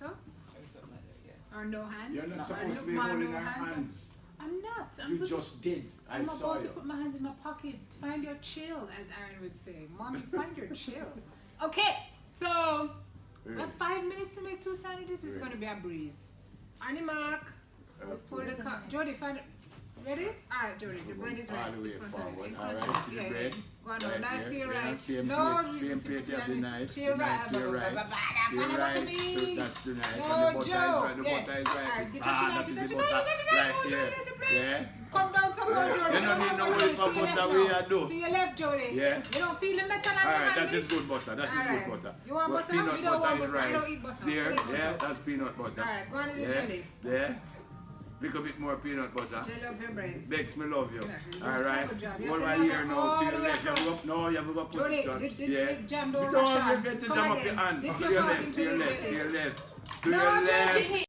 butter? Or no hands? You're not Or supposed to be no- holding no our hands. I'm not. You just did. I I'm saw about to you. put my hands in my pocket. Find your chill, as Aaron would say. Mommy, find your chill. Okay, so we have 5 minutes to make 2 sandwiches. This is going to be a breeze. Arnie Mark, pour the cup. Jody, find it. Ready? Alright, Jody, the bread is ready. All the way In front of you, forward. in front of Alright, see you. the Yeah, bread. yeah. Go on now, Right knife to here. your Yeah, right. same No, plate, this same is plate, you have the knife. to your The knife to your right. right. To your Find right. out for me. That's the knife. No, And the butter is Joe. right. The Yes. butter is right. Alright, get Ah, your that knife, is get the your knife, butter. get your knife. Right No, here. Jody, there's the plate. Yeah. Come down some more, Jody. You don't need no way for butter. We are do. To your left, Jody. Yeah. You don't feel the metal on your Alright, hand, that is miss? good butter. That is Alright. good butter. You want But butter? peanut We don't butter want is butter. I right. don't eat butter. There, I don't eat yeah, butter. that's peanut butter. Alright, go on to the Yeah, jelly. there. Little bit more peanut butter. Jelly up your brain. Bex, me love you. Yeah, Alright. good job. You What have to right have here it now all to the your way left. You have to go, no, you have to go put Jody, it on. the jam door You rush don't on. get to Come jam up again. your hand. Dip To your your fork left, into to your the left, to jelly. your left. To No, your Jody, left. hit